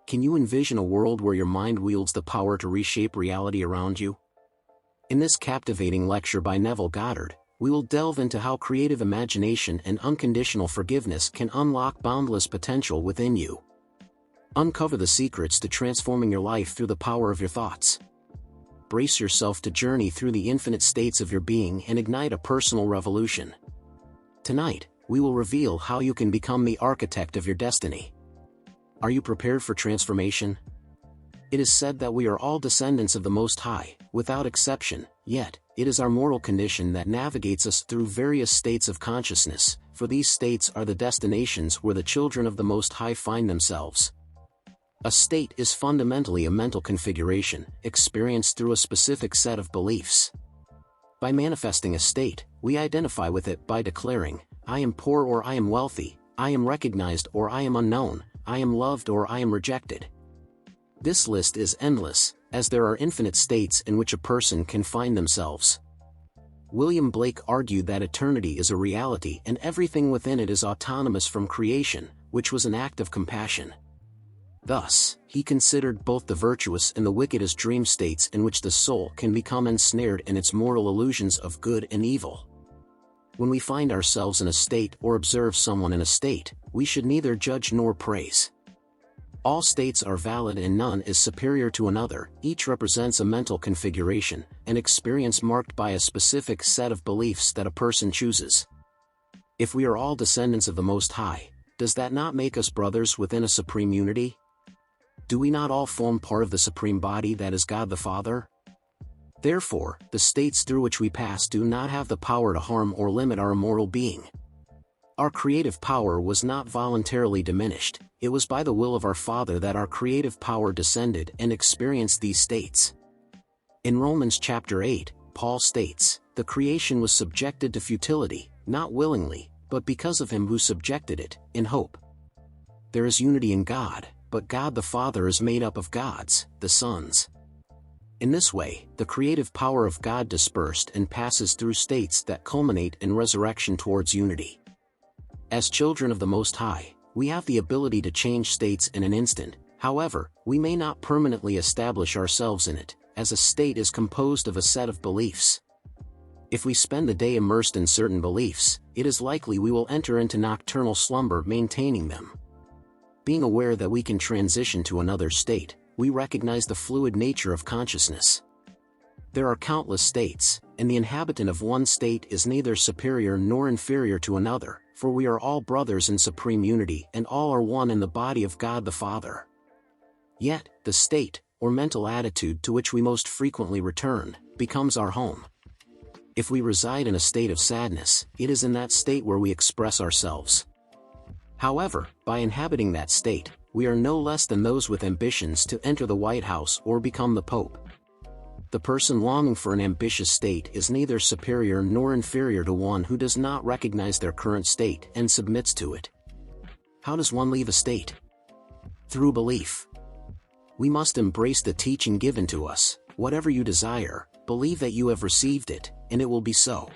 Can you envision a world where your mind wields the power to reshape reality around you? In this captivating lecture by Neville Goddard, we will delve into how creative imagination and unconditional forgiveness can unlock boundless potential within you. Uncover the secrets to transforming your life through the power of your thoughts. Brace yourself to journey through the infinite states of your being and ignite a personal revolution. Tonight, we will reveal how you can become the architect of your destiny. Are you prepared for transformation? It is said that we are all descendants of the Most High, without exception, yet, it is our mortal condition that navigates us through various states of consciousness, for these states are the destinations where the children of the Most High find themselves. A state is fundamentally a mental configuration, experienced through a specific set of beliefs. By manifesting a state, we identify with it by declaring, I am poor or I am wealthy, I am recognized or I am unknown, I am loved or I am rejected. This list is endless, as there are infinite states in which a person can find themselves. William Blake argued that eternity is a reality and everything within it is autonomous from creation, which was an act of compassion. Thus, he considered both the virtuous and the wicked as dream states in which the soul can become ensnared in its mortal illusions of good and evil. When we find ourselves in a state or observe someone in a state, we should neither judge nor praise. All states are valid and none is superior to another, each represents a mental configuration, an experience marked by a specific set of beliefs that a person chooses. If we are all descendants of the Most High, does that not make us brothers within a supreme unity? Do we not all form part of the supreme body that is God the Father? Therefore, the states through which we pass do not have the power to harm or limit our immortal being. Our creative power was not voluntarily diminished, it was by the will of our Father that our creative power descended and experienced these states. In Romans chapter 8, Paul states, the creation was subjected to futility, not willingly, but because of him who subjected it, in hope. There is unity in God, but God the Father is made up of gods, the sons. In this way, the creative power of God dispersed and passes through states that culminate in resurrection towards unity. As children of the Most High, we have the ability to change states in an instant, however, we may not permanently establish ourselves in it, as a state is composed of a set of beliefs. If we spend the day immersed in certain beliefs, it is likely we will enter into nocturnal slumber maintaining them. Being aware that we can transition to another state, we recognize the fluid nature of consciousness. There are countless states, and the inhabitant of one state is neither superior nor inferior to another, for we are all brothers in supreme unity and all are one in the body of God the Father. Yet, the state, or mental attitude to which we most frequently return, becomes our home. If we reside in a state of sadness, it is in that state where we express ourselves. However, by inhabiting that state, we are no less than those with ambitions to enter the White House or become the Pope. The person longing for an ambitious state is neither superior nor inferior to one who does not recognize their current state and submits to it. How does one leave a state? Through belief. We must embrace the teaching given to us, whatever you desire, believe that you have received it, and it will be so.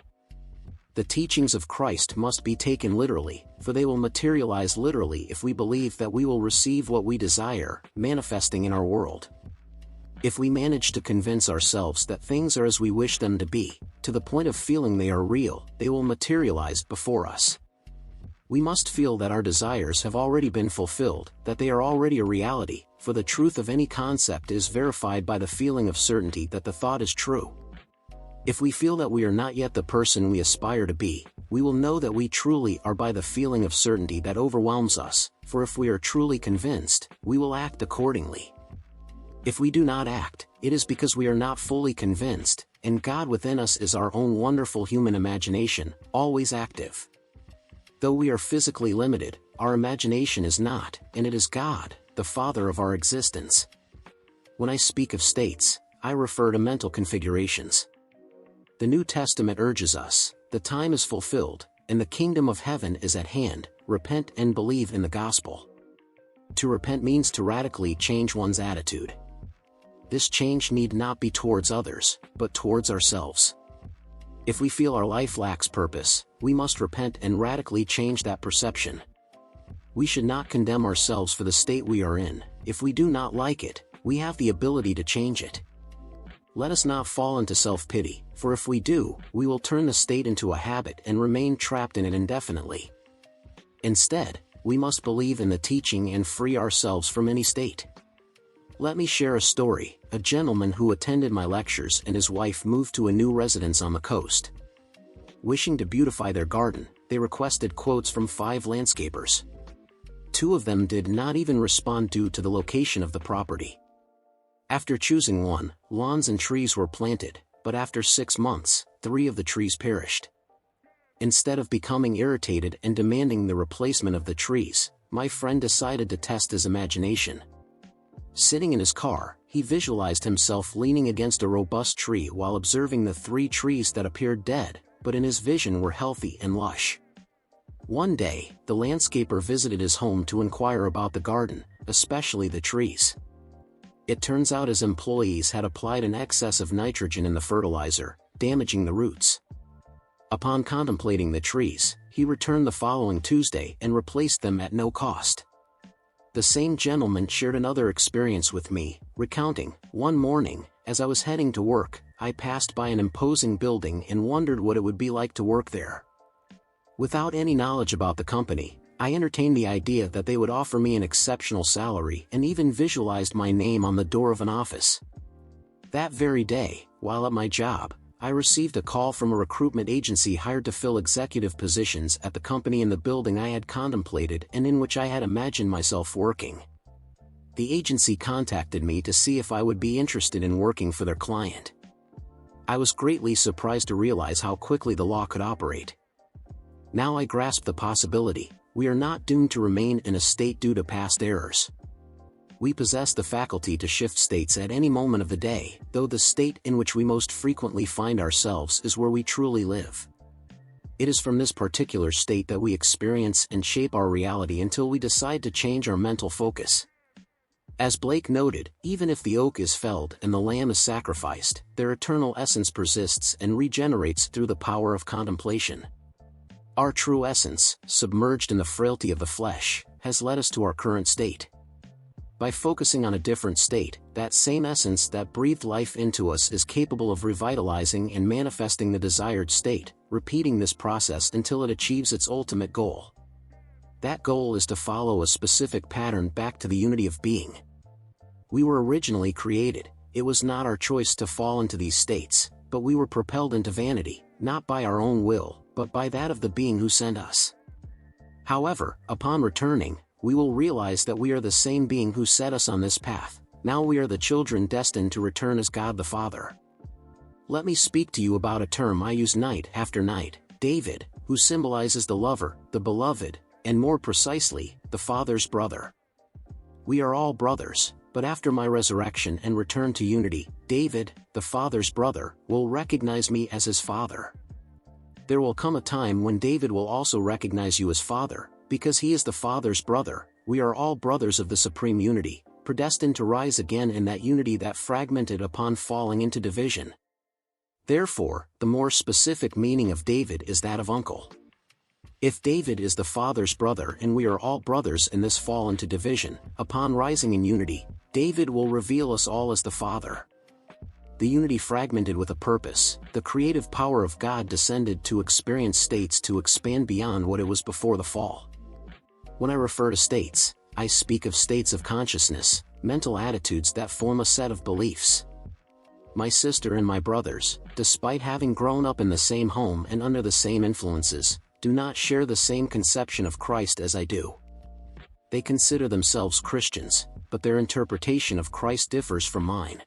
The teachings of Christ must be taken literally, for they will materialize literally if we believe that we will receive what we desire, manifesting in our world. If we manage to convince ourselves that things are as we wish them to be, to the point of feeling they are real, they will materialize before us. We must feel that our desires have already been fulfilled, that they are already a reality, for the truth of any concept is verified by the feeling of certainty that the thought is true. If we feel that we are not yet the person we aspire to be, we will know that we truly are by the feeling of certainty that overwhelms us, for if we are truly convinced, we will act accordingly. If we do not act, it is because we are not fully convinced, and God within us is our own wonderful human imagination, always active. Though we are physically limited, our imagination is not, and it is God, the Father of our existence. When I speak of states, I refer to mental configurations. The New Testament urges us, the time is fulfilled, and the kingdom of heaven is at hand, repent and believe in the gospel. To repent means to radically change one's attitude. This change need not be towards others, but towards ourselves. If we feel our life lacks purpose, we must repent and radically change that perception. We should not condemn ourselves for the state we are in. If we do not like it, we have the ability to change it. Let us not fall into self-pity, for if we do, we will turn the state into a habit and remain trapped in it indefinitely. Instead, we must believe in the teaching and free ourselves from any state. Let me share a story. A gentleman who attended my lectures and his wife moved to a new residence on the coast. Wishing to beautify their garden, they requested quotes from 5 landscapers. 2 of them did not even respond due to the location of the property. After choosing one, lawns and trees were planted, but after 6 months, 3 of the trees perished. Instead of becoming irritated and demanding the replacement of the trees, my friend decided to test his imagination. Sitting in his car, he visualized himself leaning against a robust tree while observing the 3 trees that appeared dead, but in his vision were healthy and lush. One day, the landscaper visited his home to inquire about the garden, especially the trees. It turns out his employees had applied an excess of nitrogen in the fertilizer, damaging the roots. Upon contemplating the trees, he returned the following Tuesday and replaced them at no cost. The same gentleman shared another experience with me, recounting, "One morning, as I was heading to work, I passed by an imposing building and wondered what it would be like to work there. Without any knowledge about the company, I entertained the idea that they would offer me an exceptional salary and even visualized my name on the door of an office. That very day, while at my job, I received a call from a recruitment agency hired to fill executive positions at the company in the building I had contemplated and in which I had imagined myself working. The agency contacted me to see if I would be interested in working for their client. I was greatly surprised to realize how quickly the law could operate. Now I grasp the possibility. We are not doomed to remain in a state due to past errors. We possess the faculty to shift states at any moment of the day, though the state in which we most frequently find ourselves is where we truly live. It is from this particular state that we experience and shape our reality until we decide to change our mental focus. As Blake noted, even if the oak is felled and the lamb is sacrificed, their eternal essence persists and regenerates through the power of contemplation. Our true essence, submerged in the frailty of the flesh, has led us to our current state. By focusing on a different state, that same essence that breathed life into us is capable of revitalizing and manifesting the desired state, repeating this process until it achieves its ultimate goal. That goal is to follow a specific pattern back to the unity of being. We were originally created. It was not our choice to fall into these states, but we were propelled into vanity, not by our own will, but by that of the being who sent us. However, upon returning, we will realize that we are the same being who set us on this path. Now we are the children destined to return as God the Father. Let me speak to you about a term I use night after night, David, who symbolizes the lover, the beloved, and more precisely, the Father's brother. We are all brothers, but after my resurrection and return to unity, David, the Father's brother, will recognize me as his father. There will come a time when David will also recognize you as father, because he is the Father's brother. We are all brothers of the supreme unity, predestined to rise again in that unity that fragmented upon falling into division. Therefore, the more specific meaning of David is that of uncle. If David is the Father's brother and we are all brothers in this fall into division, upon rising in unity, David will reveal us all as the Father. The unity fragmented with a purpose, the creative power of God descended to experience states to expand beyond what it was before the fall. When I refer to states, I speak of states of consciousness, mental attitudes that form a set of beliefs. My sister and my brothers, despite having grown up in the same home and under the same influences, do not share the same conception of Christ as I do. They consider themselves Christians, but their interpretation of Christ differs from mine.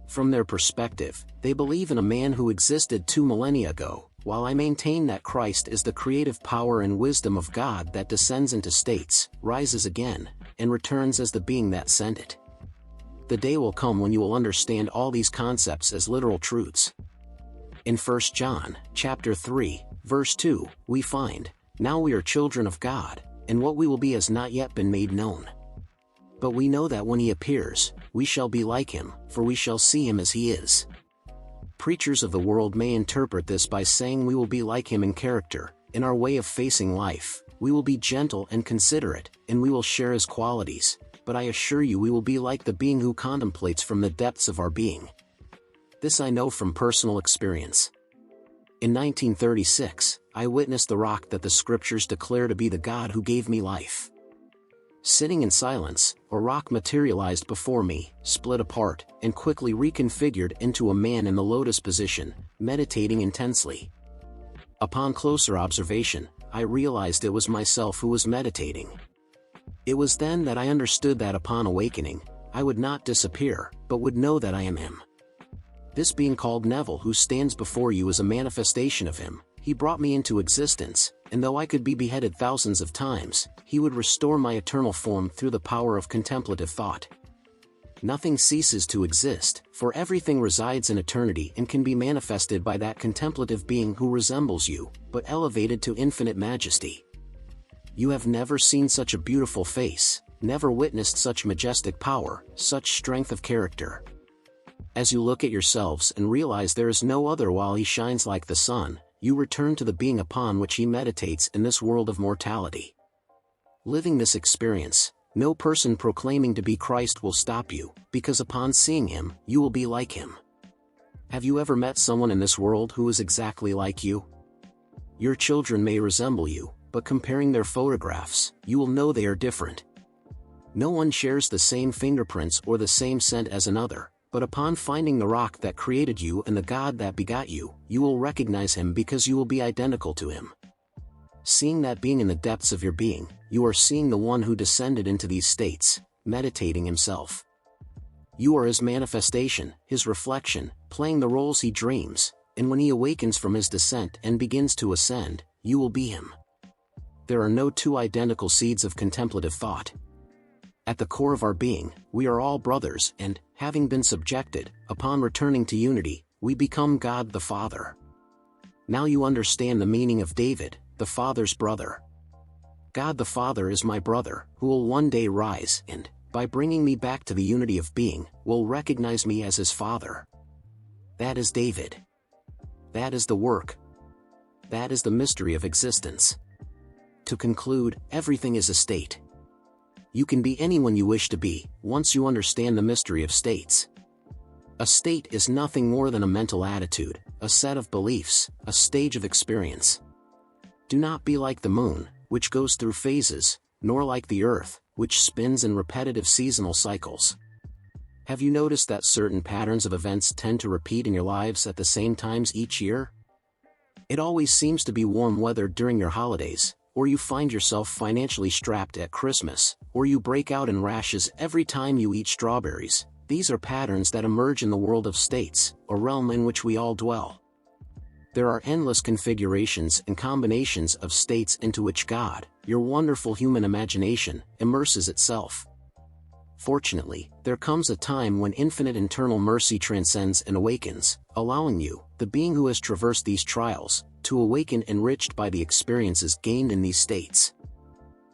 From their perspective, they believe in a man who existed 2 millennia ago, while I maintain that Christ is the creative power and wisdom of God that descends into states, rises again, and returns as the being that sent it. The day will come when you will understand all these concepts as literal truths. In 1 John, chapter 3, verse 2, we find, "Now we are children of God, and what we will be has not yet been made known. But we know that when he appears, we shall be like him, for we shall see him as he is." Preachers of the world may interpret this by saying we will be like him in character, in our way of facing life, we will be gentle and considerate, and we will share his qualities, but I assure you we will be like the being who contemplates from the depths of our being. This I know from personal experience. In 1936, I witnessed the rock that the scriptures declare to be the God who gave me life. Sitting in silence, a rock materialized before me, split apart, and quickly reconfigured into a man in the lotus position, meditating intensely. Upon closer observation, I realized it was myself who was meditating. It was then that I understood that upon awakening, I would not disappear, but would know that I am him. This being called Neville who stands before you is a manifestation of him. He brought me into existence, and though I could be beheaded thousands of times, he would restore my eternal form through the power of contemplative thought. Nothing ceases to exist, for everything resides in eternity and can be manifested by that contemplative being who resembles you, but elevated to infinite majesty. You have never seen such a beautiful face, never witnessed such majestic power, such strength of character. As you look at yourselves and realize there is no other while he shines like the sun, you return to the being upon which he meditates in this world of mortality. Living this experience, no person proclaiming to be Christ will stop you, because upon seeing him, you will be like him. Have you ever met someone in this world who is exactly like you? Your children may resemble you, but comparing their photographs, you will know they are different. No one shares the same fingerprints or the same scent as another, but upon finding the rock that created you and the God that begot you, you will recognize him because you will be identical to him. Seeing that being in the depths of your being, you are seeing the one who descended into these states, meditating himself. You are his manifestation, his reflection, playing the roles he dreams, and when he awakens from his descent and begins to ascend, you will be him. There are no two identical seeds of contemplative thought. At the core of our being, we are all brothers and, having been subjected, upon returning to unity, we become God the Father. Now you understand the meaning of David, the Father's brother. God the Father is my brother, who will one day rise and, by bringing me back to the unity of being, will recognize me as his Father. That is David. That is the work. That is the mystery of existence. To conclude, everything is a state. You can be anyone you wish to be, once you understand the mystery of states. A state is nothing more than a mental attitude, a set of beliefs, a stage of experience. Do not be like the moon, which goes through phases, nor like the earth, which spins in repetitive seasonal cycles. Have you noticed that certain patterns of events tend to repeat in your lives at the same times each year? It always seems to be warm weather during your holidays, or you find yourself financially strapped at Christmas, or you break out in rashes every time you eat strawberries. These are patterns that emerge in the world of states, a realm in which we all dwell. There are endless configurations and combinations of states into which God, your wonderful human imagination, immerses itself. Fortunately, there comes a time when infinite internal mercy transcends and awakens, allowing you, the being who has traversed these trials, to awaken enriched by the experiences gained in these states.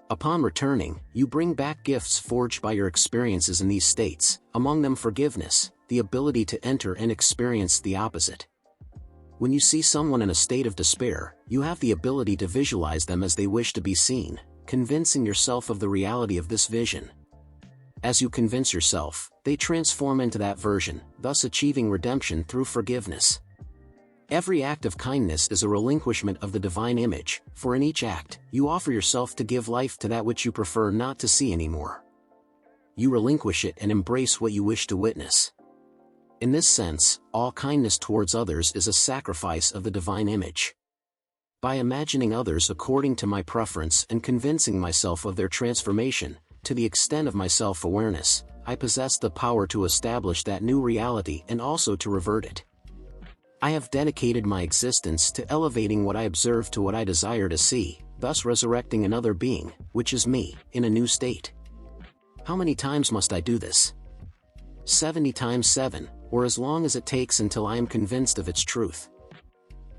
Upon returning, you bring back gifts forged by your experiences in these states, among them forgiveness, the ability to enter and experience the opposite. When you see someone in a state of despair, you have the ability to visualize them as they wish to be seen, convincing yourself of the reality of this vision. As you convince yourself, they transform into that version, thus achieving redemption through forgiveness. Every act of kindness is a relinquishment of the divine image, for in each act, you offer yourself to give life to that which you prefer not to see anymore. You relinquish it and embrace what you wish to witness. In this sense, all kindness towards others is a sacrifice of the divine image. By imagining others according to my preference and convincing myself of their transformation, to the extent of my self-awareness, I possess the power to establish that new reality and also to revert it. I have dedicated my existence to elevating what I observe to what I desire to see, thus resurrecting another being, which is me, in a new state. How many times must I do this? 70 times 7, or as long as it takes until I am convinced of its truth.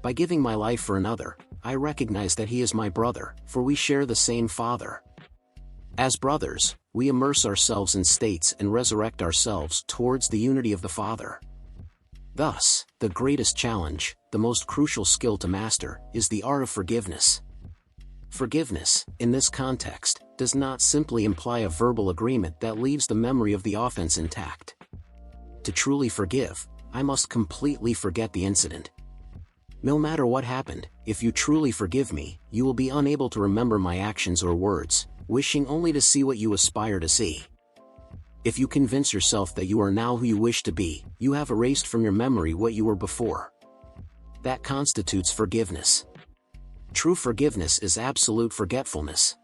By giving my life for another, I recognize that he is my brother, for we share the same Father. As brothers, we immerse ourselves in states and resurrect ourselves towards the unity of the Father. Thus, the greatest challenge, the most crucial skill to master, is the art of forgiveness. Forgiveness, in this context, does not simply imply a verbal agreement that leaves the memory of the offense intact. To truly forgive, I must completely forget the incident. No matter what happened, if you truly forgive me, you will be unable to remember my actions or words, wishing only to see what you aspire to see. If you convince yourself that you are now who you wish to be, you have erased from your memory what you were before. That constitutes forgiveness. True forgiveness is absolute forgetfulness.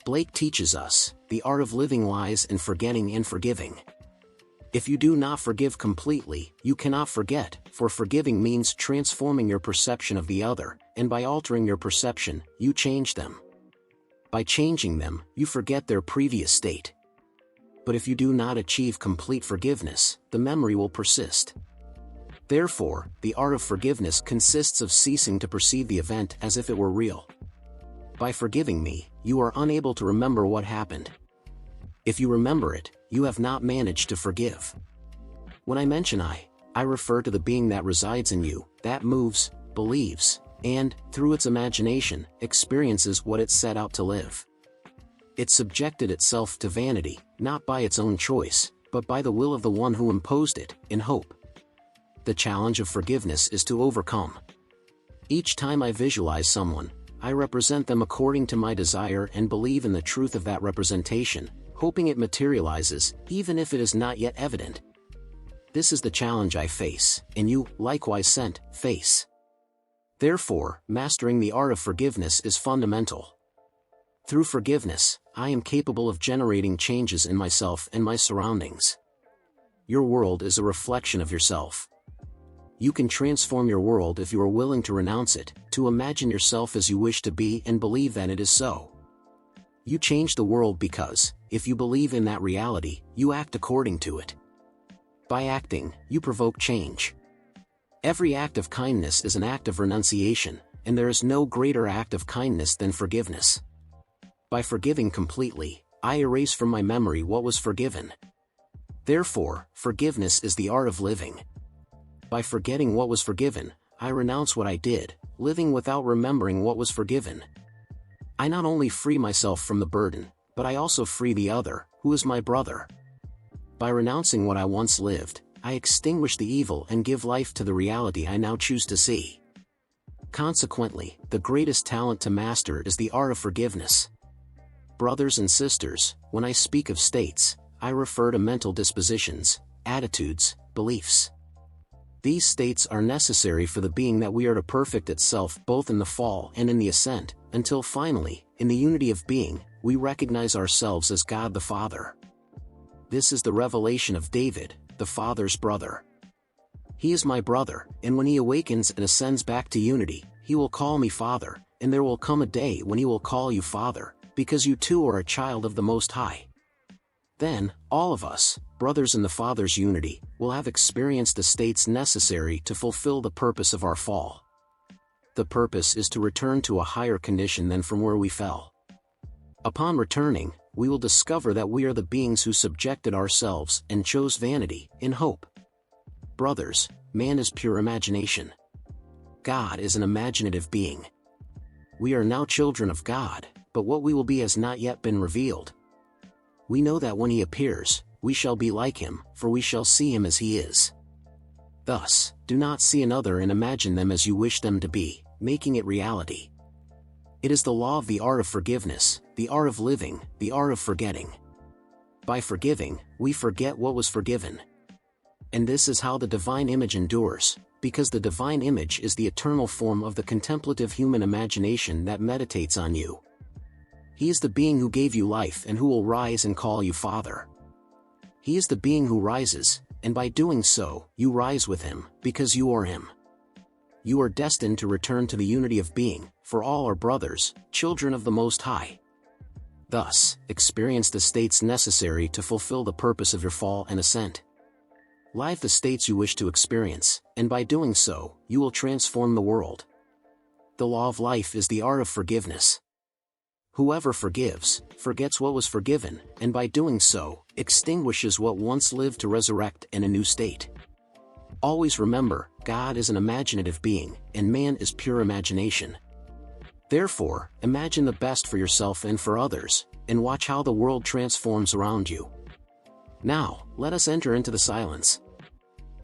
Blake teaches us, the art of living lies in forgetting and forgiving. If you do not forgive completely, you cannot forget, for forgiving means transforming your perception of the other, and by altering your perception, you change them. By changing them, you forget their previous state. But if you do not achieve complete forgiveness, the memory will persist. Therefore, the art of forgiveness consists of ceasing to perceive the event as if it were real. By forgiving me, you are unable to remember what happened. If you remember it, you have not managed to forgive. When I mention I refer to the being that resides in you, that moves, believes, and, through its imagination, experiences what it set out to live. It subjected itself to vanity, not by its own choice, but by the will of the one who imposed it, in hope. The challenge of forgiveness is to overcome. Each time I visualize someone, I represent them according to my desire and believe in the truth of that representation, hoping it materializes, even if it is not yet evident. This is the challenge I face, and you, likewise face. Therefore, mastering the art of forgiveness is fundamental. Through forgiveness, I am capable of generating changes in myself and my surroundings. Your world is a reflection of yourself. You can transform your world if you are willing to renounce it, to imagine yourself as you wish to be and believe that it is so. You change the world because, if you believe in that reality, you act according to it. By acting, you provoke change. Every act of kindness is an act of renunciation, and there is no greater act of kindness than forgiveness. By forgiving completely, I erase from my memory what was forgiven. Therefore, forgiveness is the art of living. By forgetting what was forgiven, I renounce what I did, living without remembering what was forgiven. I not only free myself from the burden, but I also free the other, who is my brother. By renouncing what I once lived, I extinguish the evil and give life to the reality I now choose to see. Consequently, the greatest talent to master is the art of forgiveness. Brothers and sisters, when I speak of states, I refer to mental dispositions, attitudes, beliefs. These states are necessary for the being that we are to perfect itself both in the fall and in the ascent, until finally, in the unity of being, we recognize ourselves as God the Father. This is the revelation of David, the Father's brother. He is my brother, and when he awakens and ascends back to unity, he will call me Father, and there will come a day when he will call you Father, because you too are a child of the Most High. Then, all of us, brothers in the Father's unity, will have experienced the states necessary to fulfill the purpose of our fall. The purpose is to return to a higher condition than from where we fell. Upon returning, we will discover that we are the beings who subjected ourselves and chose vanity, in hope. Brothers, man is pure imagination. God is an imaginative being. We are now children of God, but what we will be has not yet been revealed. We know that when he appears, we shall be like him, for we shall see him as he is. Thus, do not see another and imagine them as you wish them to be, making it reality. It is the law of the art of forgiveness, the art of living, the art of forgetting. By forgiving, we forget what was forgiven. And this is how the divine image endures, because the divine image is the eternal form of the contemplative human imagination that meditates on you. He is the being who gave you life and who will rise and call you Father. He is the being who rises, and by doing so, you rise with him, because you are him. You are destined to return to the unity of being, for all are brothers, children of the Most High. Thus, experience the states necessary to fulfill the purpose of your fall and ascent. Live the states you wish to experience, and by doing so, you will transform the world. The law of life is the art of forgiveness. Whoever forgives, forgets what was forgiven, and by doing so, extinguishes what once lived to resurrect in a new state. Always remember, God is an imaginative being, and man is pure imagination. Therefore, imagine the best for yourself and for others, and watch how the world transforms around you. Now, let us enter into the silence.